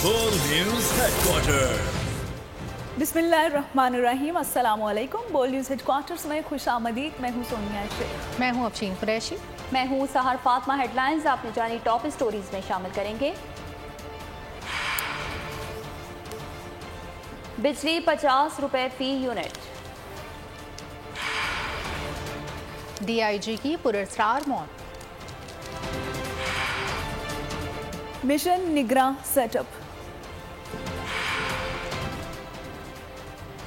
बोल news headquarter. बिस्मिल्लाहिर्रहमानिर्रहीम, अस्सलाम वालेकुम। बोल न्यूज हेडक्वार्टर्स में खुश आमदीद। मैं हूँ सोनिया शेख। मैं हूँ अफशीन कुरैशी। मैं हूँ सहर फातिमा। हेडलाइंस आपने जानी टॉप स्टोरीज में शामिल करेंगे। बिजली 50 रुपए फी यूनिट। DIG की पुरस्कार मौत। मिशन निगरां सेटअप।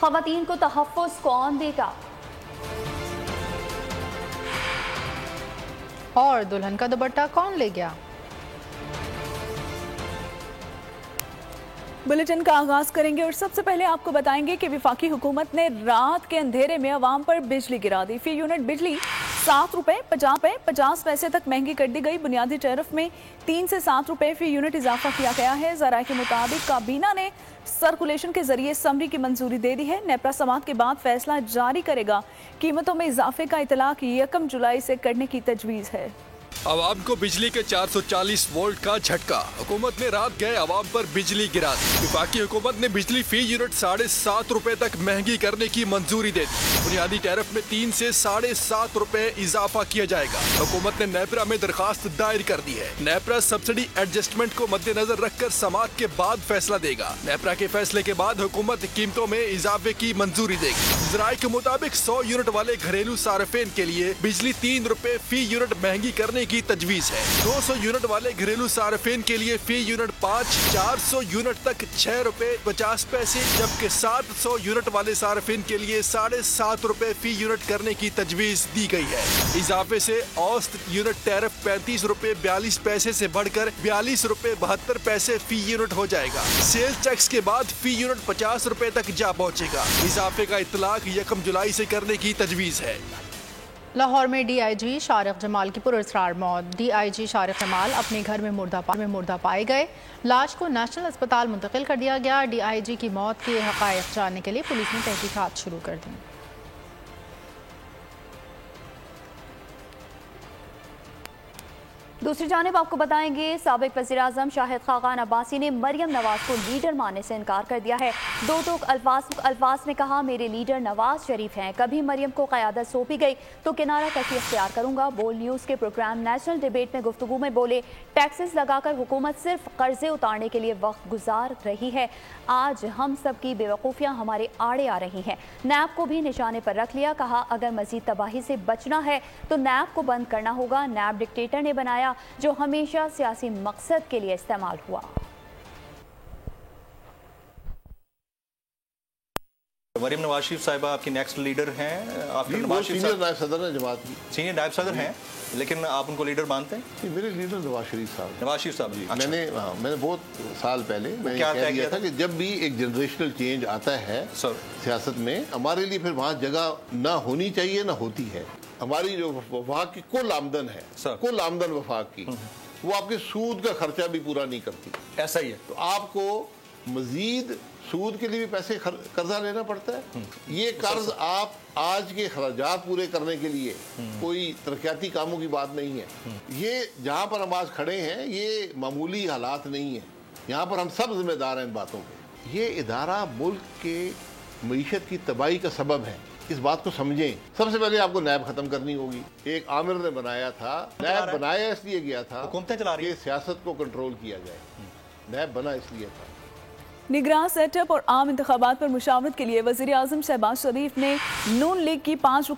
खवातीन को तहफ़्फ़ुज़ कौन देगा? और दुल्हन का दुपट्टा कौन ले गया? बुलेटिन का आगाज करेंगे और सबसे पहले आपको बताएंगे कि वफाकी हुकूमत ने रात के अंधेरे में अवाम पर बिजली गिरा दी। फी यूनिट बिजली 7 रुपए 50 पैसे तक महंगी कर दी गई। बुनियादी टैरिफ में 3 से 7 रुपए फी यूनिट इजाफा किया गया है। ज़राए के मुताबिक काबीना ने सर्कुलेशन के जरिए समरी की मंजूरी दे दी है। नेपरा समाअत के बाद फैसला जारी करेगा। कीमतों में इजाफे का इतलाक 1 जुलाई से करने की तजवीज़ है। अवाम को बिजली के 440 वोल्ट का झटका। हुकूमत ने रात गए अवाम पर बिजली गिरा दी। वफाकी हुकूमत ने बिजली फी यूनिट 7.5 रुपए तक महंगी करने की मंजूरी दे दी। बुनियादी टैरिफ में 3 से 7.5 रुपए इजाफा किया जाएगा। हुकूमत ने नेपरा में दरखास्त दायर कर दी है। नेपरा सब्सिडी एडजस्टमेंट को मद्देनजर रखकर समाअत के बाद फैसला देगा। नेपरा के फैसले के बाद हुकूमत कीमतों में इजाफे की मंजूरी देगी। ज़राए के मुताबिक 100 यूनिट वाले घरेलू सार्फिन के लिए बिजली 3 रुपए फी यूनिट महंगी करने की तजवीज है। 200 यूनिट वाले घरेलू सार्फिन के लिए फी यूनिट 5, 400 यूनिट तक 6 रुपए 50 पैसे, जबकि 700 यूनिट वाले सार्फिन के लिए 7.5 रुपए फी यूनिट करने की तजवीज दी गई है। इजाफे से औसत यूनिट टैरिफ 35 रुपए 42 पैसे से बढ़कर 42 रुपए 72 पैसे फी यूनिट हो जाएगा। सेल्स टैक्स के बाद फी यूनिट 50 रुपए तक जा पहुँचेगा। इजाफे का इतलाक 1 जुलाई से करने की तजवीज है। लाहौर में DIG शारिक जमाल की पुरस्कार मौत। DIG शारिक जमाल अपने घर में मुर्दा पाए गए। लाश को नेशनल अस्पताल मुंतकिल कर दिया गया। DIG की मौत के हक़ाइक़ जानने के लिए पुलिस ने तहकीकात शुरू कर दी। दूसरी जानिब आपको बताएंगे साबिक वज़ीर-ए-आज़म शाहिद खाकान अब्बासी ने मरियम नवाज को लीडर मानने से इनकार कर दिया है। दो टोक अल्फाज में कहा, मेरे लीडर नवाज शरीफ हैं, कभी मरियम को क़यादत सौंपी गई तो किनारा कशी इख्तियार करूंगा। बोल न्यूज़ के प्रोग्राम नेशनल डिबेट में गुफ्तगू में बोले, टैक्सेस लगाकर हुकूमत सिर्फ कर्जे उतारने के लिए वक्त गुजार रही है। आज हम सब की बेवकूफ़ियाँ हमारे आड़े आ रही हैं। नैब को भी निशाने पर रख लिया। कहा, अगर मजीद तबाही से बचना है तो नैब को बंद करना होगा। नैब डिक्टेटर ने बनाया जो हमेशा सियासी मकसद के लिए इस्तेमाल हुआ। मरियम नवाज शरीफ साहिबा आपकी नेक्स्ट लीडर हैं। सीनियर नायब सदर हैं जमात की। सीनियर नायब सदर हैं, लेकिन आप उनको लीडर मानते हैं? मेरे लीडर नवाज शरीफ साहब। नवाज शरीफ साहब जी। अच्छा। मैंने बहुत साल पहले मैंने कह दिया था कि जब भी एक जनरेशनल चेंज आता है सियासत में, हमारे लिए फिर वहाँ जगह ना होनी चाहिए ना होती है। हमारी जो वफाक की कुल आमदन है, कुल आमदन वफाक की, वो आपके सूद का खर्चा भी पूरा नहीं करती। ऐसा ही है। तो आपको मजीद सूद के लिए भी पैसे कर्जा लेना पड़ता है। ये कर्ज आप आज के खर्चात पूरे करने के लिए कोई तरक्याती कामों की बात नहीं है। ये जहाँ पर हम आज खड़े हैं ये मामूली हालात नहीं है। यहाँ पर हम सब जिम्मेदार हैं इन बातों पे। ये इदारा मुल्क के मईशत की तबाही का सबब है। इस बात को समझें। सबसे पहले आपको नैब खत्म करनी होगी। एक आमिर ने बनाया था, नैब बनाया इसलिए गया था कि सियासत को कंट्रोल किया जाए। नैब बना इसलिए था। निगरान सेटअप और आम इंतखाबात पर मुशावरत के लिए वज़ीर-ए-आज़म शहबाज शरीफ ने नून लीग की 5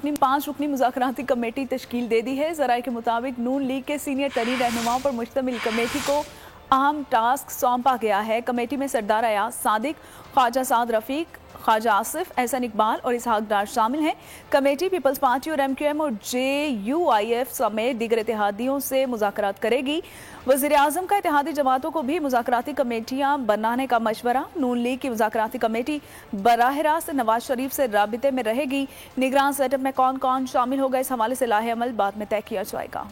रुकनी मुज़ाकराती कमेटी तश्कील दे दी है। ज़राए के मुताबिक नून लीग के सीनियर तरीन रहनुमाओं पर मुश्तमिल कमेटी को अहम टास्क सौंपा गया है। कमेटी में सरदार अयाज सादिक, ख्वाजा साद रफ़ीक, ख्वाजा आसिफ, एहसन इकबाल और इसहाक डार शामिल हैं। कमेटी पीपल्स पार्टी और MQM और JUIF समेत दीगर इत्तेहादियों से मुज़ाकरात करेगी। वज़ीर-ए-आज़म का इत्तेहादी जमातों को भी मुज़ाकराती कमेटियाँ बनाने का मशवरा। नून लीग की मुज़ाकराती कमेटी बराह रास्त नवाज शरीफ से राबिते में रहेगी। निगरान सेटअप में कौन कौन शामिल होगा, इस हवाले से लाहे अमल बाद में तय किया जाएगा।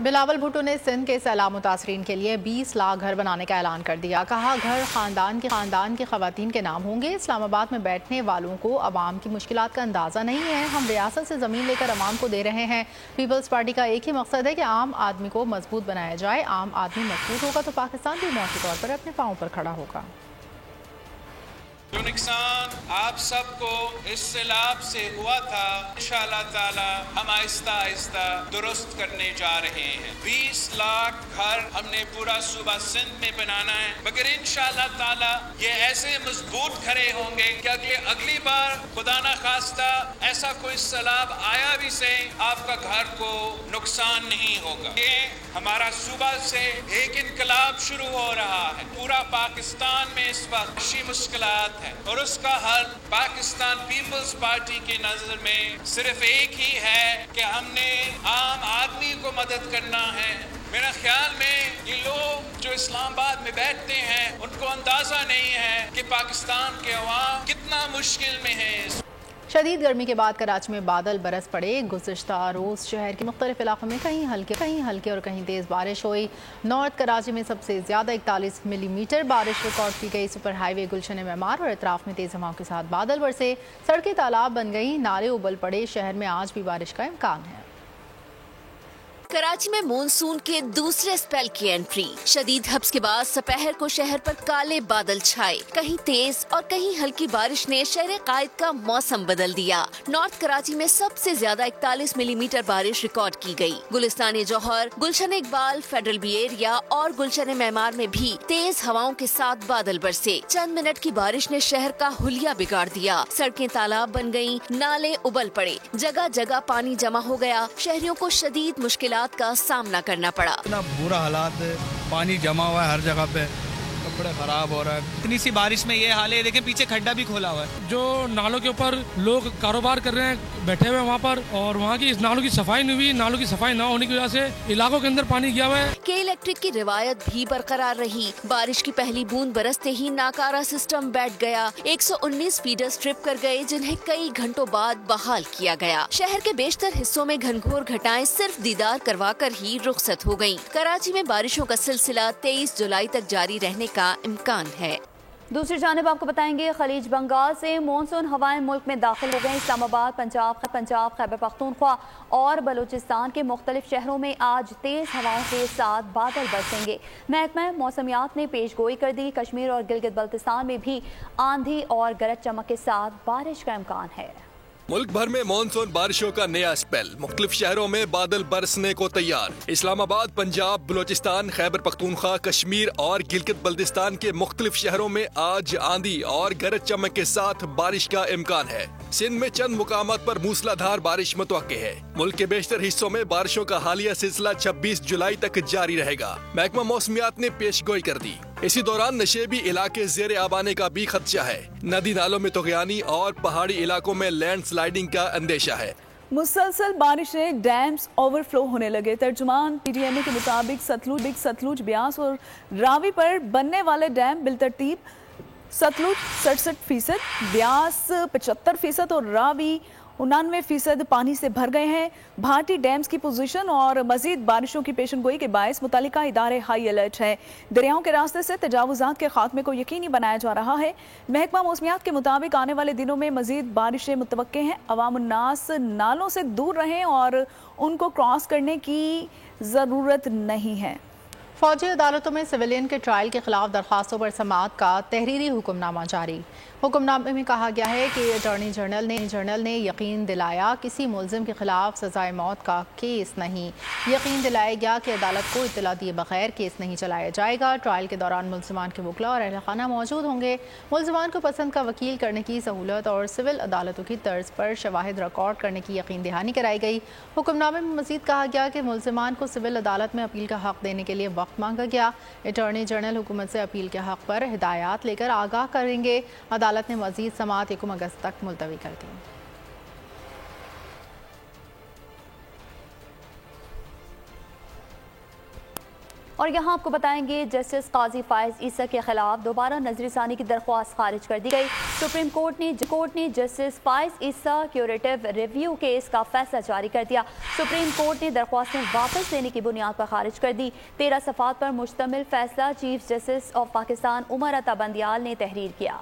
بلاول بھٹو نے سندھ کے سیلاب متاثرین کے لیے 20 لاکھ گھر بنانے کا اعلان کر دیا. کہا گھر خاندان کے خواتین کے نام ہوں گے. اسلام آباد میں بیٹھنے والوں کو عوام کی مشکلات کا اندازہ نہیں ہے. ہم ریاست سے زمین لے کر عوام کو دے رہے ہیں. پیپلز پارٹی کا ایک ہی مقصد ہے کہ عام آدمی کو مضبوط بنایا جائے. عام آدمی مضبوط ہوگا تو پاکستان بھی موقعی طور پر اپنے پاؤں پر کھڑا ہوگا. جو نقصان آپ سب کو اس سیلاب سے ہوا تھا انشاءاللہ تعالی ہم آہستہ آہستہ درست کرنے جا رہے ہیں. 20 لاکھ گھر ہم نے پورا صوبہ سندھ میں بنانا ہے, مگر انشاءاللہ تعالی یہ ایسے مضبوط گھرے ہوں گے کہ اگلی بار خدا نہ خواستہ ایسا کوئی سیلاب آیا بھی سے آپ کا گھر کو نقصان نہیں ہوگا. یہ ہمارا صوبہ سے ایک انقلاب شروع ہو رہا ہے. پورا پاکستان میں اس وقت مشکلات اور اس کا حل پاکستان پیپلز پارٹی کی نظر میں صرف ایک ہی ہے کہ ہم نے عام آدمی کو مدد کرنا ہے. میرا خیال میں یہ لوگ جو اسلام آباد میں بیٹھتے ہیں ان کو اندازہ نہیں ہے کہ پاکستان کے عوام کتنا مشکل میں ہے. شدید گرمی کے بعد کراچی میں بادل برس پڑے. گزشتہ روز شہر کے مختلف علاقوں میں کہیں ہلکے اور کہیں تیز بارش ہوئی. نارتھ کراچی میں سب سے زیادہ 41 ملی میٹر بارش ریکارڈ کی گئی. سپر ہائی وے گلشن معمار اور اطراف میں تیز ہواؤں کے ساتھ بادل برسے. سڑکیں تالاب بن گئی, نالے ابل پڑے. شہر میں آج بھی بارش کا امکان ہے. کراچی میں مونسون کے دوسرے اسپیل کی انٹری. شدید ہبس کے بعد سپہر کو شہر پر کالے بادل چھائے. کہیں تیز اور کہیں ہلکی بارش نے شہر قائد کا موسم بدل دیا. نارتھ کراچی میں سب سے زیادہ 41 ملی میٹر بارش ریکارڈ کی گئی. گلستان جوہر, Gulshan Iqbal, federal be area اور گلشن معمار میں بھی تیز ہواؤں کے ساتھ بادل برسے. چند منٹ کی بارش نے شہر کا حلیہ بگاڑ دیا. سڑکیں تالاب بن گئیں, نالے ابل پڑے, جگہ جگہ پانی جمع ہو گیا. شہریوں کو شدید مشکلات کا سامنا کرنا پڑا. اتنا برا حالات ہے, پانی جمع ہوا ہے ہر جگہ پہ, کپڑے خراب ہو رہا ہے. اتنی سی بارش میں یہ حال ہے. دیکھیں پیچھے کھڈا بھی کھولا ہوا ہے. جو نالوں کے اوپر لوگ کاروبار کر رہے ہیں بیٹھے ہوئے وہاں پر, اور وہاں کی اس نالوں کی صفائی نہیں ہوئی. نالوں کی صفائی نہ ہونے کی وجہ سے علاقوں کے اندر پانی گیا ہوا ہے. کہ الیکٹرک کی روایت بھی برقرار رہی. بارش کی پہلی بوند برستے ہی ناکارہ سسٹم بیٹھ گیا. 119 فیڈر سٹرپ کر گئے جنہیں کئی گھنٹوں بعد بحال کیا گیا. شہر کے بیشتر حصوں میں گھنگھور گھٹائیں صرف دیدار کروا کر ہی رخصت ہو گئیں. کراچی میں بارشوں کا سلسلہ 23 جولائی تک جاری رہنے کا امکان ہے. دوسری جانب آپ کو بتائیں گے خلیج بنگال سے مونسون ہوائیں ملک میں داخل ہو گئیں. اسلام آباد, پنجاب, خیبر پختونخوا اور بلوچستان کے مختلف شہروں میں آج تیز ہواؤں کے ساتھ بادل برسیں گے. محکمہ موسمیات نے پیش گوئی کر دی. کشمیر اور گلگت بلتستان میں بھی آندھی اور گرج چمک کے ساتھ بارش کا امکان ہے. ملک بھر میں مانسون بارشوں کا نیا اسپیل. مختلف شہروں میں بادل برسنے کو تیار. اسلام آباد, پنجاب, بلوچستان, خیبر پختونخوا, کشمیر اور گلگت بلتستان کے مختلف شہروں میں آج آندھی اور گرج چمک کے ساتھ بارش کا امکان ہے. سندھ میں چند مقامات پر موسلا دھار بارش متوقع ہے. ملک کے بیشتر حصوں میں بارشوں کا حالیہ سلسلہ 26 جولائی تک جاری رہے گا. محکمہ موسمیات نے پیش گوئی کر دی. اسی دوران نشیبی علاقے زیر آب آنے کا بھی خدشہ ہے. ندی نالوں میں طغیانی اور پہاڑی علاقوں میں لینڈ سلائیڈنگ کا اندیشہ ہے. مسلسل بارش سے ڈیمز اوور فلو ہونے لگے. ترجمان پی ٹی ایم اے کے مطابق ستلوج, بیاس اور راوی پر بننے والے ڈیم بالترتیب ستلوج 67%, بیاس 75% اور راوی 99% پانی سے بھر گئے ہیں. بھارتی ڈیمز کی پوزیشن اور مزید بارشوں کی پیشن گوئی کے باعث متعلقہ ادارے ہائی الرٹ ہیں. دریاؤں کے راستے سے تجاوزات کے خاتمے کو یقینی بنایا جا رہا ہے. محکمہ موسمیات کے مطابق آنے والے دنوں میں مزید بارشیں متوقع ہیں. عوام الناس نالوں سے دور رہیں اور ان کو کراس کرنے کی ضرورت نہیں ہے. فوجی عدالتوں میں سویلین کے ٹرائل کے خلاف درخواستوں پر سماعت کا تحریری حکم نامہ جاری. حکم نامے میں کہا گیا ہے کہ اٹارنی جنرل نے یقین دلایا کسی ملزم کے خلاف سزائے موت کا کیس نہیں. یقین دلایا گیا کہ عدالت کو اطلاع دیے بغیر کیس نہیں چلایا جائے گا. ٹرائل کے دوران ملزمان کے وکلاء اور اہل خانہ موجود ہوں گے. ملزمان کو پسند کا وکیل کرنے کی سہولت اور سول عدالتوں کی طرز پر شواہد ریکارڈ کرنے کی یقین دہانی کرائی گئی. حکم نامے میں مزید کہا گیا کہ ملزمان کو سول عدالت میں اپیل کا حق دینے کے لیے وقت مانگا گیا. اٹارنی جنرل حکومت سے اپیل کے حق پر ہدایات لے کر آگاہ کریں گے. عدالت نے مزید سماعت 1 اگست تک ملتوی کر دی. اور یہاں آپ کو بتائیں گے جسٹس قاضی فائز عیسیٰ کے خلاف دوبارہ نظر ثانی کی درخواست خارج کر دی گئی. سپریم کورٹ نے جسٹس فائز عیسیٰ کیوریٹو ریویو کیس کا فیصلہ جاری کر دیا. سپریم کورٹ نے درخواستیں واپس لینے کی بنیاد پر خارج کر دی. 13 صفحات پر مشتمل فیصلہ chief justice of Pakistan Umar Ata Bandial نے تحریر کیا.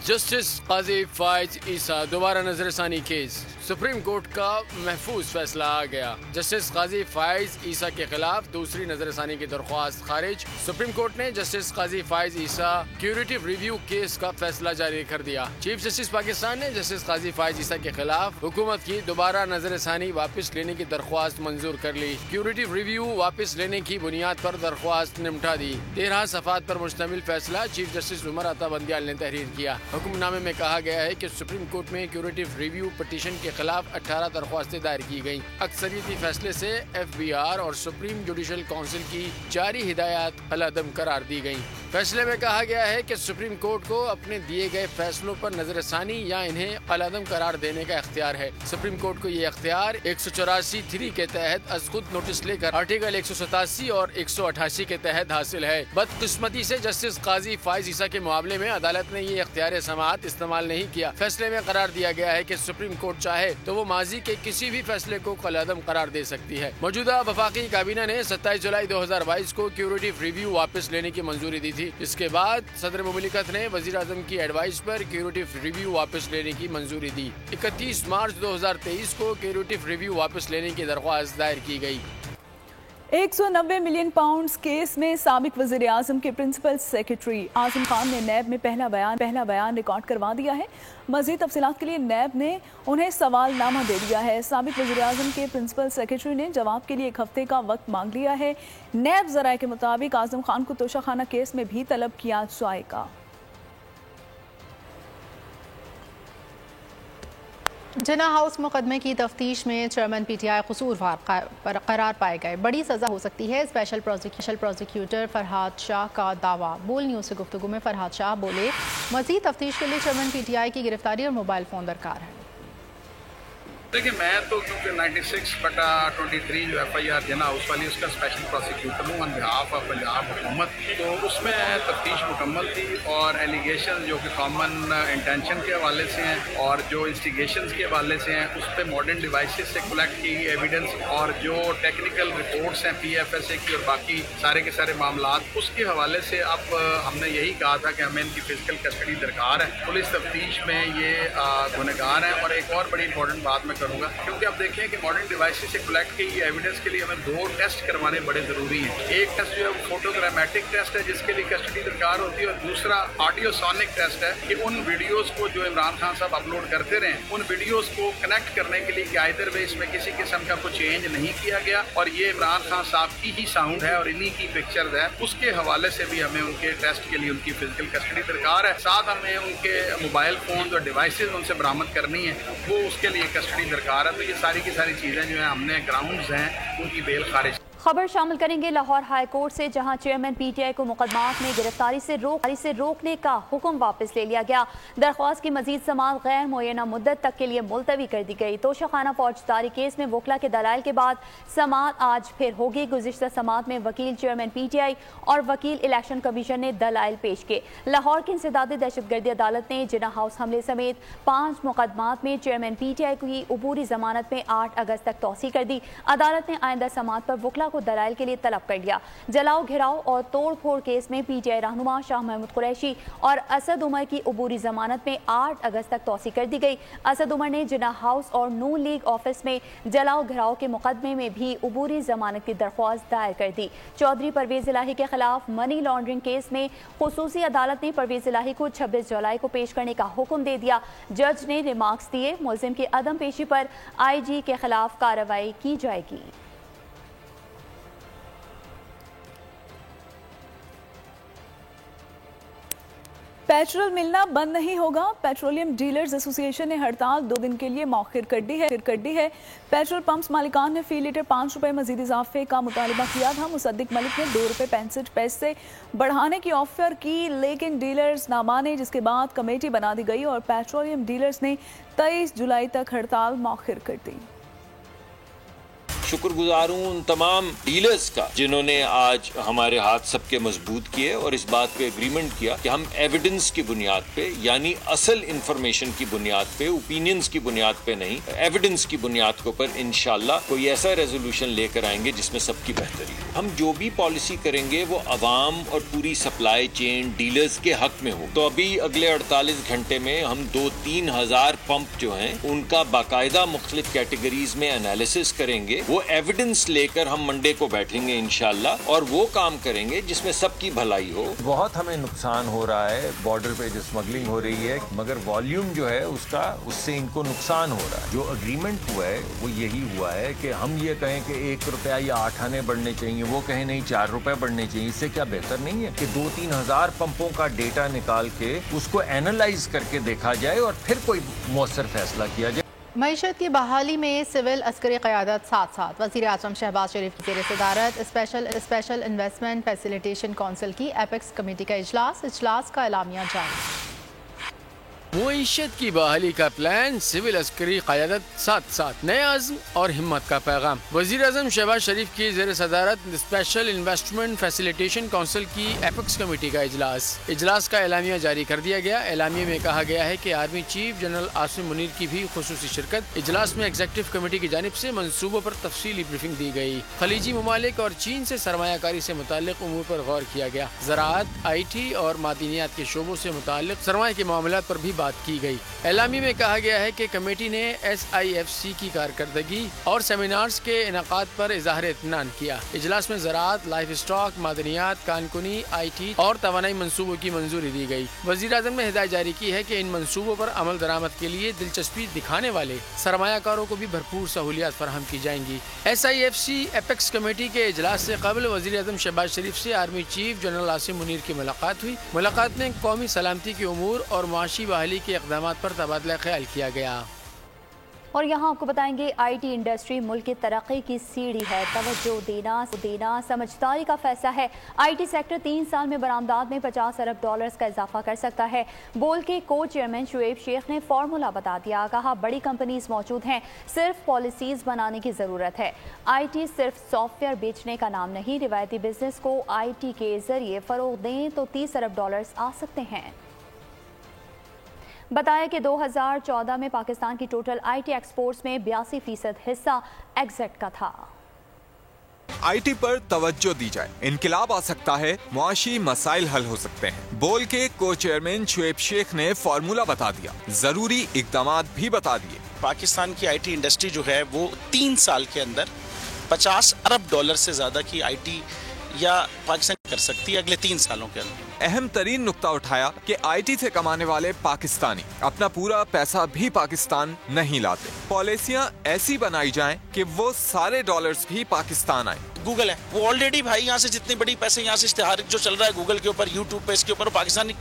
جسٹس قاضی فائز عیسیٰ دوبارہ نظر ثانی کیس. سپریم کورٹ کا محفوظ فیصلہ آ گیا. جسٹس قاضی فائز عیسیٰ کے خلاف دوسری نظر ثانی کی درخواست خارج. سپریم کورٹ نے جسٹس قاضی فائز عیسیٰ کیوریٹو ریویو کیس کا فیصلہ جاری کر دیا. چیف جسٹس پاکستان نے جسٹس قاضی فائز عیسیٰ کے خلاف حکومت کی دوبارہ نظر ثانی واپس لینے کی درخواست منظور کر لی. کیوریٹو ریویو واپس لینے کی بنیاد پر درخواست نمٹا دی. 13 صفحات پر مشتمل فیصلہ چیف جسٹس عمر عطا بندیال نے تحریر کیا. حکم نامے میں کہا گیا ہے کہ سپریم کورٹ میں کیوریٹو ریویو پٹیشن کے خلاف 18 درخواستیں دائر کی گئیں. اکثریتی فیصلے سے FBR اور سپریم جوڈیشل کونسل کی جاری ہدایات العدم قرار دی گئیں. فیصلے میں کہا گیا ہے کہ سپریم کورٹ کو اپنے دیے گئے فیصلوں پر نظر ثانی یا انہیں العدم قرار دینے کا اختیار ہے. سپریم کورٹ کو یہ اختیار 184(3) کے تحت از خود نوٹس لے کر آرٹیکل 187 اور 188 کے تحت حاصل ہے. بدقسمتی سے جسٹس قاضی فائز عیسیٰ کے معاملے میں عدالت نے یہ اختیار سماعت استعمال نہیں کیا. فیصلے میں قرار دیا گیا ہے کہ سپریم کورٹ چاہے تو وہ ماضی کے کسی بھی فیصلے کو العدم قرار دے سکتی ہے. موجودہ وفاقی کابینہ نے 27 جولائی 2022 کو کیوریٹو ریویو واپس لینے کی منظوری دی تھی. اس کے بعد صدر مملکت نے وزیر اعظم کی ایڈوائس پر کیوریٹو ریویو واپس لینے کی منظوری دی. 31 مارچ 2023 کو کیوریٹو ریویو واپس لینے کی درخواست دائر کی گئی. 190 ملین پاؤنڈز کیس میں سابق وزیر اعظم کے پرنسپل سیکرٹری اعظم خان نے نیب میں پہلا بیان ریکارڈ کروا دیا ہے. مزید تفصیلات کے لیے نیب نے انہیں سوال نامہ دے دیا ہے. سابق وزیر اعظم کے پرنسپل سیکرٹری نے جواب کے لیے 1 ہفتے کا وقت مانگ لیا ہے. نیب ذرائع کے مطابق اعظم خان کو توشہ خانہ کیس میں بھی طلب کیا جائے گا. جناح ہاؤس مقدمے کی تفتیش میں چیئرمین PTI قصوروار قرار پائے گئے. بڑی سزا ہو سکتی ہے. اسپیشل پروزیکیوٹر فرحات شاہ کا دعویٰ. بول نیوز سے گفتگو میں فرحات شاہ بولے مزید تفتیش کے لیے چیئرمین PTI کی گرفتاری اور موبائل فون درکار ہے. دیکھیں میں تو کیونکہ 96/23 جو FIR جناح ہاؤس والی اس کا اسپیشل پروسیکیوٹر ہوں آن بہاف آف پنجاب حکومت. تو اس میں تفتیش مکمل تھی اور ایلیگیشن جو کہ کامن انٹینشن کے حوالے سے ہیں اور جو انسٹیگیشنز کے حوالے سے ہیں اس پہ ماڈرن ڈیوائسز سے کلیکٹ کی گئی ایویڈنس اور جو ٹیکنیکل رپورٹس ہیں PFSA کی اور باقی سارے کے سارے معاملات اس کے حوالے سے اب ہم نے یہی کہا تھا کہ ہمیں ان کی فزیکل کسٹڈی درکار ہے. پولیس تفتیش میں یہ گنہگار ہیں. اور ایک اور بڑی امپورٹنٹ بات میں کروں گا کیونکہ اب دیکھیں کہ ماڈرن ڈیوائسز سے کلیکٹ کی ایویڈنس کے لیے ہمیں 2 ٹیسٹ کروانے بڑے ضروری ہیں. ایک ٹیسٹ جو ہے فوٹوگرامٹک ٹیسٹ ہے جس کے لیے کسٹڈی درکار ہوتی ہے اور دوسرا آڈیو سونک ٹیسٹ ہے کہ ان ویڈیوز کو جو عمران خان صاحب اپلوڈ کرتے رہے ان ویڈیوز کو کنیکٹ کرنے کے لیے کہ آئدر وے اس میں کسی قسم کا کوئی چینج نہیں کیا گیا اور یہ عمران خان صاحب کی ہی ساؤنڈ ہے اور انہی کی پکچرز ہے. اس کے حوالے سے بھی ہمیں ان کے ٹیسٹ کے لیے ان کی فزیکل کسٹڈی درکار ہے. ساتھ ہمیں ان کے موبائل فون اور ڈیوائسز ان سے برآمد کرنی ہے وہ اس کے لیے کسٹڈی درکار ہے. تو یہ ساری کی ساری چیزیں جو ہیں ہم نے گراؤنڈز ہیں ان کی بیل خارج. خبر شامل کریں گے لاہور ہائی کورٹ سے جہاں چیئرمین PTI کو مقدمات میں گرفتاری سے روکنے کا حکم واپس لے لیا گیا. درخواست کی مزید سماعت غیر معینہ مدت تک کے لیے ملتوی کر دی گئی. توشہ خانہ فوجداری کیس میں وکلا کے دلائل کے بعد سماعت آج پھر ہوگی. گزشتہ سماعت میں وکیل چیئرمین PTI اور وکیل الیکشن کمیشن نے دلائل پیش کیے. لاہور کی انسداد دہشت گردی عدالت نے جناح ہاؤس حملے سمیت 5 مقدمات میں چیئرمین PTI کی عبوری ضمانت میں 8 اگست تک توسیع کر دی. عدالت نے آئندہ سماعت پر وکلا کو دلائل کے لیے طلب کر لیا. جلاؤ گھراؤ اور توڑ پھوڑ کیس میں PTI رہنما شاہ محمود قریشی اور اسد عمر کی عبوری ضمانت میں 8 اگست تک توسیع کر دی گئی. اسد عمر نے جناح ہاؤس اور نون لیگ آفس میں جلاؤ گھراؤ کے مقدمے میں بھی عبوری ضمانت کی درخواست دائر کر دی. چودھری پرویز الہی کے خلاف منی لانڈرنگ کیس میں خصوصی عدالت نے پرویز الہی کو 26 جولائی کو پیش کرنے کا حکم دے دیا. جج نے ریمارکس دیے. ملزم کی عدم پیشی پر IG کے خلاف کارروائی کی جائے گی. پیٹرول ملنا بند نہیں ہوگا. پیٹرولیم ڈیلرز ایسوسی ایشن نے ہڑتال 2 دن کے لیے مؤخر کر دی ہے. پیٹرول پمپس مالکان نے فی لیٹر 5 روپے مزید اضافے کا مطالبہ کیا تھا. مصدق ملک نے 2 روپے 65 پیسے بڑھانے کی آفر کی لیکن ڈیلرز نہ مانے جس کے بعد کمیٹی بنا دی گئی اور پیٹرولیم ڈیلرز نے 23 جولائی تک ہڑتال مؤخر کر دی. शुक्रगुजार हूँ उन तमाम डीलर्स का जिन्होंने आज हमारे हाथ सबके मजबूत किए और इस बात पे एग्रीमेंट किया कि हम एविडेंस की बुनियाद पे, यानी असल इंफॉर्मेशन की बुनियाद पे, ओपिनियंस की बुनियाद पे नहीं, एविडेंस की बुनियाद के ऊपर इंशाल्लाह कोई ऐसा रेजोल्यूशन लेकर आएंगे जिसमें सबकी बेहतरी हो। हम जो भी पॉलिसी करेंगे वो अवाम और पूरी सप्लाई चेन डीलर्स के हक में हो। तो अभी अगले 48 घंटे में हम 2-3 हज़ार पंप जो हैं उनका बाकायदा मुख्तलिफ कैटेगरीज में एनालिसिस करेंगे। वो एविडेंस लेकर हम मंडे को बैठेंगे इंशाल्लाह और वो काम करेंगे जिसमें सबकी भलाई हो। बहुत हमें नुकसान हो रहा है, बॉर्डर पे जो स्मगलिंग हो रही है, मगर वॉल्यूम जो है उससे इनको नुकसान हो रहा है। जो अग्रीमेंट हुआ है वो यही हुआ है कि हम ये कहें कि 1 रुपया या 8 आने बढ़ने चाहिए, वो कहें नहीं 4 रुपए बढ़ने चाहिए। इससे क्या बेहतर नहीं है कि 2-3 हज़ार पंपों का डेटा निकाल के उसको एनालाइज करके देखा जाए और फिर कोई मौसर फैसला किया जाए। मईशत की बहाली में सिविल अस्करी क़यादत साथ साथ वज़ीर आज़म शहबाज शरीफ की ज़ेर सदारत स्पेशल इन्वेस्टमेंट फैसिलिटेशन काउंसिल की एपेक्स कमेटी का इजलास का एलामिया जारी। मुईशत की बहाली का प्लान, सिविल अस्करी क़यादत साथ साथ नए आज़म और हिम्मत का पैगाम। वज़ीर आज़म शहबाज शरीफ की ज़ेर सदारत स्पेशल इन्वेस्टमेंट फैसिलिटेशन काउंसिल की एपेक्स कमेटी का इजलास का एलामिया जारी कर दिया गया। एलामिया में कहा गया है कि army chief general Asim Munir की भी खुसूसी शिरकत। इजलास में एग्जीक्यूटिव कमेटी की जानिब से मंसूबों पर तफसीली ब्रीफिंग दी गई। खलीजी ममालिक और चीन से सरमायाकारी से मुताल्लिक उमूर पर गौर किया गया। ज़राअत, IT और मादनियात के शोबों से मुताल्लिक सरमाए के मामलात पर भी बात की गई। एलामी में कहा गया है कि कमेटी ने SIFC की कारकर्दगी और सेमिनार्स के इनेकाद पर इज़हार इत्मीनान किया। इजलास में ज़राअत, लाइफ स्टॉक, मादनियात, कानकुनी, IT और तवानाई मंसूबों की मंजूरी दी गई। वज़ीर आज़म ने हिदायत जारी की है कि इन मंसूबों पर अमल दरामद के लिए दिलचस्पी दिखाने वाले सरमायाकारों को भी भरपूर सहूलियात फराहम की जाएंगी। SIFC एपेक्स कमेटी के इजलास से कबल वज़ीर आज़म शहबाज शरीफ से army chief general Asim Munir की मुलाकात हुई। मुलाकात में कौमी सलामती के उमूर और मुआशी बहाली के इक़दामात पर तबादला ख्याल किया गया। और यहाँ आपको बताएंगे IT इंडस्ट्री मुल्क की तरक्की की सीढ़ी है, तवज्जो देना समझदारी का फैसला है। IT सेक्टर 3 साल में बरामदात में $50 अरब का इजाफा कर सकता है। बोल के को चेयरमैन शुएब शेख ने फार्मूला बता दिया। कहा बड़ी कंपनीज मौजूद हैं, सिर्फ पॉलिसीज बनाने की ज़रूरत है। IT सिर्फ सॉफ्टवेयर बेचने का नाम नहीं, रिवायती बिजनेस को IT के जरिए फ़रोग़ दें तो $30 अरब आ सकते हैं। बताया कि 2014 में पाकिस्तान की टोटल IT एक्सपोर्ट्स में 82% हिस्सा एग्जिट का था। IT पर तवज्जो दी जाए, इनकलाब आ सकता है, मुआशी मसाइल हल हो सकते हैं। बोल के को चेयरमैन शुएब शेख ने फार्मूला बता दिया, जरूरी इक़दामात भी बता दिए। पाकिस्तान की IT इंडस्ट्री जो है वो 3 साल के अंदर $50 अरब से ज्यादा की IT या पाकिस्तान कर सकती है अगले 3 सालों के अंदर। अहम तरीन नुक्ता उठाया कि IT से कमाने वाले पाकिस्तानी अपना पूरा पैसा भी पाकिस्तान नहीं लाते। पॉलिसियां ऐसी बनाई जाएं कि वो सारे डॉलर्स भी पाकिस्तान आए। गूगल है वो ऑलरेडी भाई यहाँ से जितने बड़ी पैसे यहाँ से इश्तिहार जो चल रहा है गूगल के ऊपर, यूट्यूब पे, इसके ऊपर पाकिस्तानी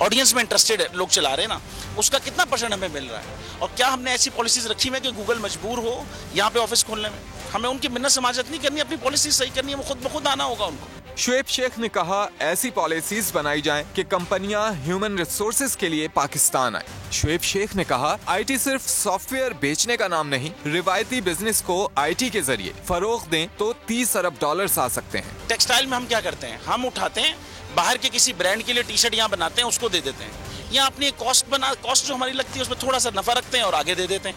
ऑडियंस में इंटरेस्टेड लोग चला रहे हैं ना, उसका कितना % हमें मिल रहा है? और क्या हमने ऐसी पॉलिसीज रखी है कि गूगल मजबूर हो यहाँ पे ऑफिस खोलने में? हमें उनकी मिन्नत समाजत नहीं करनी, अपनी पॉलिसी सही करनी है, वो खुद ब खुद आना होगा उनको। शुएब शेख ने कहा ऐसी पॉलिसीज बनाई जाएं कि कंपनियां ह्यूमन रिसोर्सेज के लिए पाकिस्तान आए। शुएब शेख ने कहा IT सिर्फ सॉफ्टवेयर बेचने का नाम नहीं, रिवायती बिजनेस को IT के जरिए फरोग दें तो $30 अरब आ सकते हैं। टेक्सटाइल में हम क्या करते हैं, हम उठाते हैं बाहर के किसी ब्रांड के लिए टी-शर्ट यहाँ बनाते हैं, उसको दे देते हैं, यहाँ अपनी कॉस्ट जो हमारी लगती है उसमें थोड़ा सा नफा रखते हैं और आगे दे देते हैं।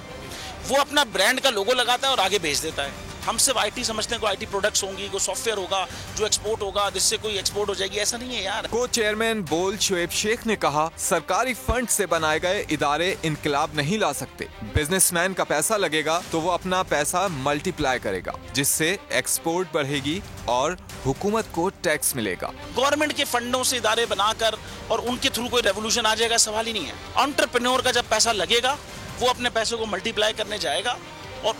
वो अपना ब्रांड का लोगो लगाता है और आगे भेज देता है। हम सिर्फ IT समझते हैं, कोई IT प्रोडक्ट्स होंगी, कोई सॉफ्टवेयर होगा जो एक्सपोर्ट होगा, जिससे कोई एक्सपोर्ट हो जाएगी, ऐसा नहीं है यार। को चेयरमैन बोल शुएब शेख ने कहा सरकारी फंड से बनाए गए इदारे इनकलाब नहीं ला सकते। बिजनेसमैन का पैसा लगेगा तो वो अपना पैसा मल्टीप्लाई करेगा, जिससे एक्सपोर्ट बढ़ेगी और हुकूमत को टैक्स मिलेगा। गवर्नमेंट के फंडों से इदारे बनाकर और उनके थ्रू कोई रेवोल्यूशन आ जाएगा, सवाल ही नहीं है। एंटरप्रेन्योर का जब पैसा लगेगा वो अपने पैसे को मल्टीप्लाई करने जाएगा और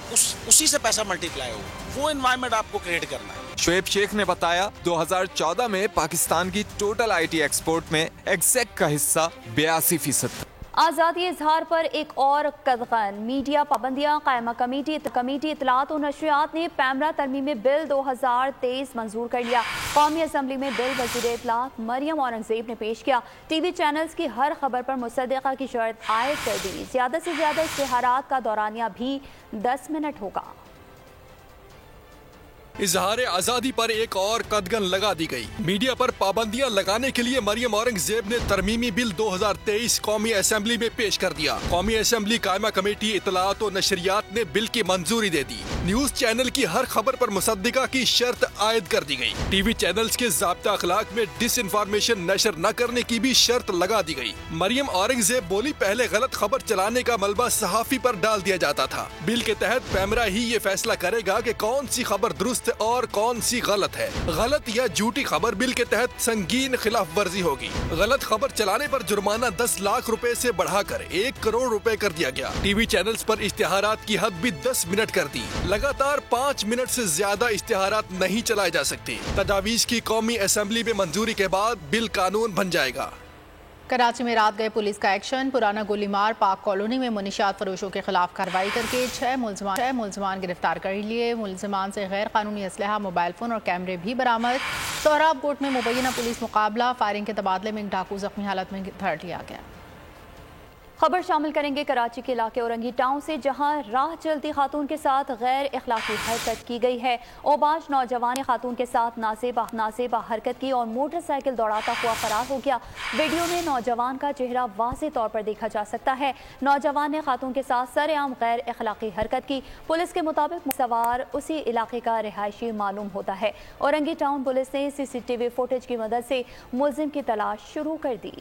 उसी से पैसा मल्टीप्लाई होगा। वो एनवायरनमेंट आपको क्रिएट करना है। शुएब शेख ने बताया 2014 में पाकिस्तान की टोटल IT एक्सपोर्ट में एग्जैक्ट का हिस्सा 82%। आज़ादी इजहार पर एक और कदगन, मीडिया पाबंदियाँ कायमा कमेटी इत्तलात और नशरियात ने पैमरा तरमीमी बिल 2023 मंजूर कर लिया। कौमी असम्बली में बिल वज़ीर इत्तलात मरियम औरंगज़ेब ने पेश किया। TV चैनल्स की हर खबर पर मुसद्दक़ा की शर्त आयद कर दी। ज़्यादा से ज़्यादा इश्तिहारात का दौरानिया भी 10 मिनट होगा। इजहार आजादी पर एक और कदगन लगा दी गई। मीडिया पर पाबंदियां लगाने के लिए मरियम औरंगजेब ने तरमीमी बिल 2023 कौमी असेंबली में पेश कर दिया। कौमी असेंबली कायमा कमेटी इतलात और नशरियात ने बिल की मंजूरी दे दी। न्यूज चैनल की हर खबर पर मुसद्दिका की शर्त आयद कर दी गई। टीवी चैनल्स के ज़ाब्ता अखलाक में डिसइंफॉर्मेशन नशर न करने की भी शर्त लगा दी गई। मरियम औरंगजेब बोली, पहले गलत खबर चलाने का मलबा सहाफी पर डाल दिया जाता था। बिल के तहत पैमरा ही ये फैसला करेगा कि कौन सी खबर दुरुस्त और कौन सी गलत है। गलत या झूठी खबर बिल के तहत संगीन खिलाफ वर्जी होगी। गलत खबर चलाने पर जुर्माना 10 लाख रुपए से बढ़ाकर 1 करोड़ रुपए कर दिया गया। टीवी चैनल्स पर इश्तिहारात की हद भी 10 मिनट कर दी। लगातार 5 मिनट से ज्यादा इश्तिहारात नहीं चलाए जा सकते। तजावीज की कौमी असेंबली में मंजूरी के बाद बिल कानून बन जाएगा। कराची में रात गए पुलिस का एक्शन। पुराना गोलीमार पाक कॉलोनी में मुनशियात फरोशों के खिलाफ कार्रवाई करके 6 मुलजमान गिरफ्तार कर लिए। मुलजमान से गैर कानूनी असलहा, मोबाइल फोन और कैमरे भी बरामद। सोहराब कोट में मुबैना पुलिस मुकाबला, फायरिंग के तबादले में एक डाकू जख्मी हालत में धर लिया गया। खबर शामिल करेंगे कराची के इलाके औरंगी टाउन से, जहां राह चलती खातून के साथ गैर इखलाकी हरकत की गई है। ओबाश नौजवान ने खातून के साथ नासेबा हरकत की और मोटरसाइकिल दौड़ाता हुआ फरार हो गया। वीडियो में नौजवान का चेहरा वाज़ेह तौर पर देखा जा सकता है। नौजवान ने खातून के साथ सरेआम गैर इखलाकी हरकत की। पुलिस के मुताबिक सवार उसी इलाके का रिहायशी मालूम होता है। औरंगी टाउन पुलिस ने CCTV फुटेज की मदद से मुलजिम की तलाश शुरू कर दी।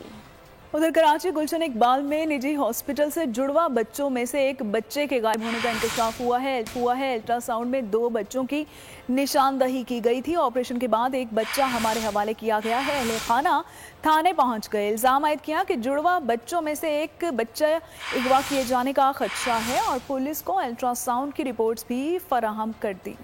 उधर कराची गुलशन इकबाल में निजी हॉस्पिटल से जुड़वा बच्चों में से एक बच्चे के गायब होने का इंकशाफ हुआ है। अल्ट्रासाउंड में 2 बच्चों की निशानदही की गई थी। ऑपरेशन के बाद एक बच्चा हमारे हवाले किया गया है। अहले खाना थाने पहुंच गए। इल्जाम आयद किया कि जुड़वा बच्चों में से एक बच्चा अगवा किए जाने का खदशा है और पुलिस को अल्ट्रासाउंड की रिपोर्ट्स भी फराहम कर दी।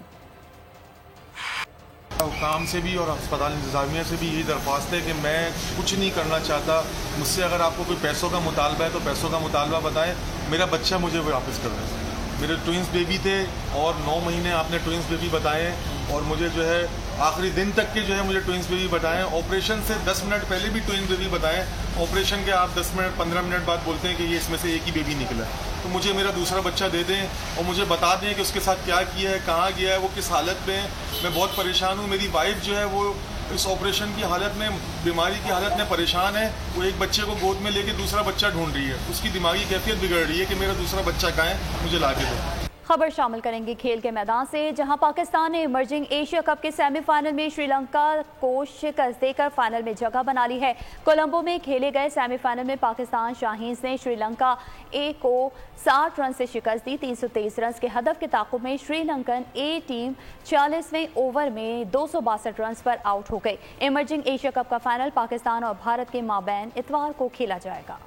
हुकाम से भी और अस्पताल इंतजामिया से भी यही दरख्वास्त है कि मैं कुछ नहीं करना चाहता। मुझसे अगर आपको कोई पैसों का मुतालबा है तो पैसों का मुतालबा बताएं। मेरा बच्चा मुझे वापस कर दें। मेरे ट्विंस बेबी थे और 9 महीने आपने ट्विंस बेबी बताए और मुझे जो है आखिरी दिन तक के जो है मुझे ट्विंस बेबी बताएं। ऑपरेशन से 10 मिनट पहले भी ट्विंस बेबी बताएं। ऑपरेशन के आप 10 मिनट 15 मिनट बाद बोलते हैं कि ये इसमें से एक ही बेबी निकला। तो मुझे मेरा दूसरा बच्चा दे दें और मुझे बता दें कि उसके साथ क्या किया है, कहाँ गया है, वो किस हालत में है। मैं बहुत परेशान हूँ। मेरी वाइफ जो है वो इस ऑपरेशन की हालत में, बीमारी की हालत में परेशान है। वो एक बच्चे को गोद में लेके दूसरा बच्चा ढूंढ रही है। उसकी दिमागी कैफियत बिगड़ रही है कि मेरा दूसरा बच्चा कहाँ है, मुझे ला के दो। खबर शामिल करेंगे खेल के मैदान से, जहां पाकिस्तान ने इमर्जिंग एशिया कप के सेमीफाइनल में श्रीलंका को शिकस्त देकर फाइनल में जगह बना ली है। कोलंबो में खेले गए सेमीफाइनल में पाकिस्तान शाहीन्स ने श्रीलंका ए को 60 रन से शिकस्त दी। 323 रन के हदफ के ताक़ुब में श्रीलंकन ए टीम 40वें ओवर में 262 रन पर आउट हो गई। इमर्जिंग एशिया कप का फाइनल पाकिस्तान और भारत के माबैन इतवार को खेला जाएगा।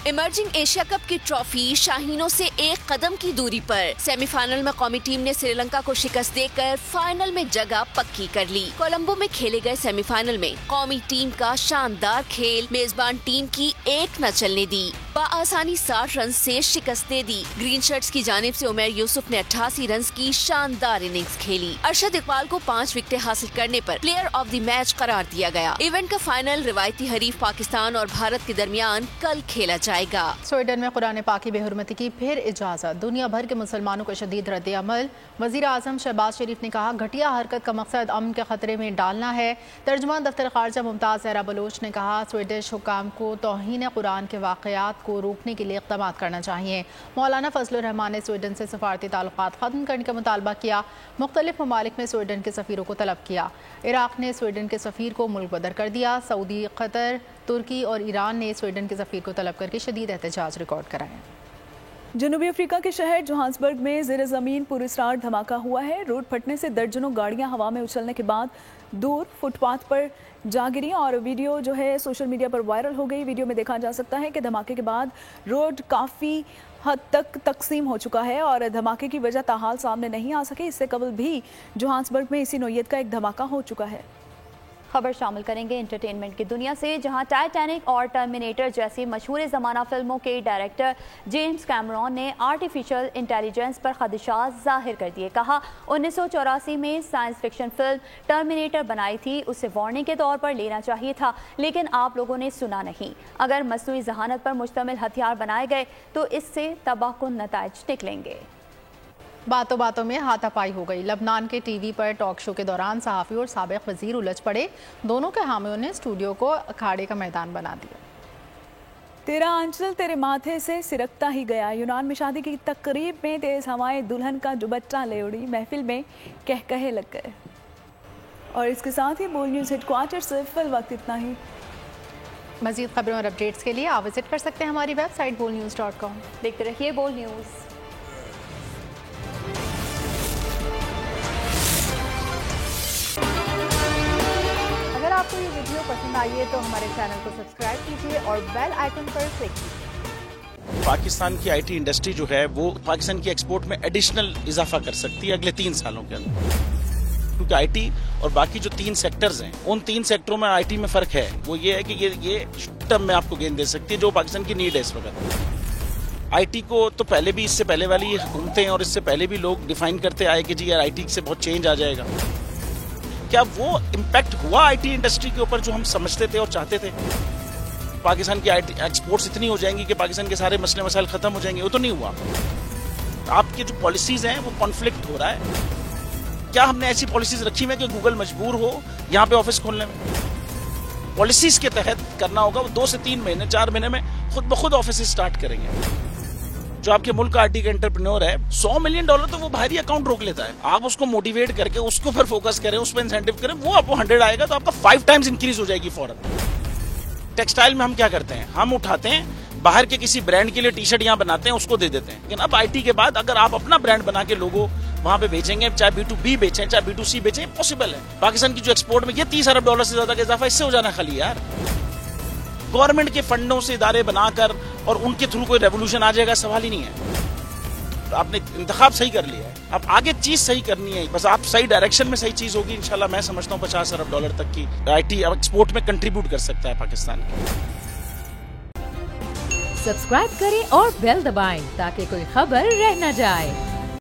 इमर्जिंग एशिया कप की ट्रॉफी शाहीनों से एक कदम की दूरी पर। सेमीफाइनल में कौमी टीम ने श्रीलंका को शिकस्त देकर फाइनल में जगह पक्की कर ली। कोलंबो में खेले गए सेमीफाइनल में कौमी टीम का शानदार खेल मेजबान टीम की एक न चलने दी। बआसानी 60 रन से शिकस्त दे दी। ग्रीन शर्ट्स की जानिब से उमर यूसुफ ने 88 रन की शानदार इनिंग्स खेली। अरशद इकबाल को 5 विकेटें हासिल करने पर प्लेयर ऑफ द मैच करार दिया गया। इवेंट का फाइनल रिवायती हरीफ पाकिस्तान और भारत के दरमियान कल खेला जाएगा। स्वीडन में कुरान पाक की बेहुरमती की फिर इजाजत। दुनिया भर के मुसलमानों को शदीद रद्द अमल। वजीर आजम शहबाज शरीफ ने कहा, घटिया हरकत का मकसद अमन के खतरे में डालना है। तर्जुमान दफ्तर खारजा मुमताज जहरा बलोच ने कहा, स्वीडिश हुकाम को तौहीन कुरान के वाक़यात को रोकने के लिए इक़दाम करना चाहिए। मौलाना फजलुर रहमान ने स्वीडन से सफारती ताल्लुकात ख़त्म करने का मुतालबा किया। मुख्तलिफ ममालिक में स्वीडन के सफ़ीरों को तलब किया। इराक़ ने स्वीडन के सफ़ीर को मुल्क बदर कर दिया। सऊदी, कतर, तुर्की और ईरान ने स्वीडन के सफ़ीर को तलब करके शदीद एहतजाज रिकॉर्ड कराया। जनूबी अफ्रीका के शहर जोहान्सबर्ग में ज़ेर ज़मीन पुरस्रार धमाका हुआ है। रोड फटने से दर्जनों गाड़ियां हवा में उछलने के बाद दूर फुटपाथ पर जा गिरी और वीडियो जो है सोशल मीडिया पर वायरल हो गई। वीडियो में देखा जा सकता है कि धमाके के बाद रोड काफ़ी हद तक तकसीम हो चुका है और धमाके की वजह ताहाल सामने नहीं आ सकी। इससे कबल भी जोहान्सबर्ग में इसी नौयत का एक धमाका हो चुका है। खबर शामिल करेंगे एंटरटेनमेंट की दुनिया से, जहां टाइटैनिक और टर्मिनेटर जैसी मशहूर ज़माना फिल्मों के डायरेक्टर जेम्स कैमरॉन ने आर्टिफिशियल इंटेलिजेंस पर खदशात जाहिर कर दिए। कहा, 1984 में साइंस फिक्शन फिल्म टर्मिनेटर बनाई थी, उसे वार्निंग के तौर पर लेना चाहिए था, लेकिन आप लोगों ने सुना नहीं। अगर मसनूई जहानत पर मुश्तमिल हथियार बनाए गए तो इससे तबाहकुन नताइज निकलेंगे। बातों बातों में हाथापाई हो गई। लबनान के टीवी पर टॉक शो के दौरान सहाफ़ी और साबिक़ वज़ीर उलझ पड़े। दोनों के हामियों ने स्टूडियो को अखाड़े का मैदान बना दिया। तेरा आंचल तेरे माथे से सिरकता ही गया। यूनान में शादी की तकरीब में तेज हवाएं दुल्हन का दुपट्टा ले उड़ी। महफिल में कहकहे लग गए। और इसके साथ ही बोल न्यूज़ हेडक्वार्टर से फिल वक्त इतना ही। मज़ीद खबरों और अपडेट्स के लिए आप विजिट कर सकते हैं हमारी वेबसाइट bolnews.com। देखते रहिए बोल न्यूज़। अगर आपको ये वीडियो पसंद आई है तो हमारे चैनल को सब्सक्राइब कीजिए और बेल आइकन पर क्लिक कीजिए। पाकिस्तान की आईटी इंडस्ट्री जो है वो पाकिस्तान की एक्सपोर्ट में एडिशनल इजाफा कर सकती है अगले 3 सालों के अंदर, क्योंकि आईटी और बाकी जो 3 सेक्टर्स हैं उन 3 सेक्टरों में आईटी में फर्क है। वो ये है कि ये टर्म में आपको गेन दे सकती है जो पाकिस्तान की नीड है इस वक्त। आईटी को तो पहले भी, इससे पहले वाली हुकूमतें और इससे पहले भी लोग डिफाइन करते आए कि जी यार आईटी से बहुत चेंज आ जाएगा। क्या वो इम्पैक्ट हुआ आईटी इंडस्ट्री के ऊपर जो हम समझते थे और चाहते थे? पाकिस्तान की आईटी एक्सपोर्ट्स इतनी हो जाएंगी कि पाकिस्तान के सारे मसले मसाइल खत्म हो जाएंगे? वो तो नहीं हुआ। आपकी जो पॉलिसीज हैं वो कॉन्फ्लिक्ट हो रहा है। क्या हमने ऐसी पॉलिसीज रखी हुई है कि गूगल मजबूर हो यहाँ पे ऑफिस खोलने में? पॉलिसीज के तहत करना होगा। वो 2 से 3 महीने 4 महीने में खुद ब खुद ऑफिस स्टार्ट करेंगे। जो आपके मुल्क का आईटी का एंटरप्रेन्योर है, $100 मिलियन तो वो बाहरी अकाउंट रोक लेता है। आप उसको मोटिवेट करके उसको पर फोकस करें, उस पर इंसेंटिव करें, वो आपको 100 आएगा तो आपका 5 टाइम्स इंक्रीज हो जाएगी फौरन। टेक्सटाइल में हम क्या करते हैं, हम उठाते हैं बाहर के किसी ब्रांड के लिए टी शर्ट यहाँ बनाते हैं, उसको दे देते हैं। लेकिन अब आईटी के बाद अगर आप अपना ब्रांड बना के लोगो वहां पे बेचेंगे, चाहे B2B बेचें चाहे B2C बेचें, पॉसिबल है। पाकिस्तान की जो एक्सपोर्ट में ये $30 अरब से ज्यादा का इजाफा इससे हो जाना खाली यार। गवर्नमेंट के फंडों से इदारे बनाकर और उनके थ्रू कोई रेवोल्यूशन आ जाएगा, सवाल ही नहीं है। आपने इंतखाब सही कर लिया है, अब आगे चीज सही करनी है। बस आप सही डायरेक्शन में सही चीज होगी इंशाल्लाह। मैं समझता हूँ $50 अरब तक की आईटी एक्सपोर्ट में कंट्रीब्यूट कर सकता है पाकिस्तान। सब्सक्राइब करें और बेल दबाएं ताकि कोई खबर रह न जाए।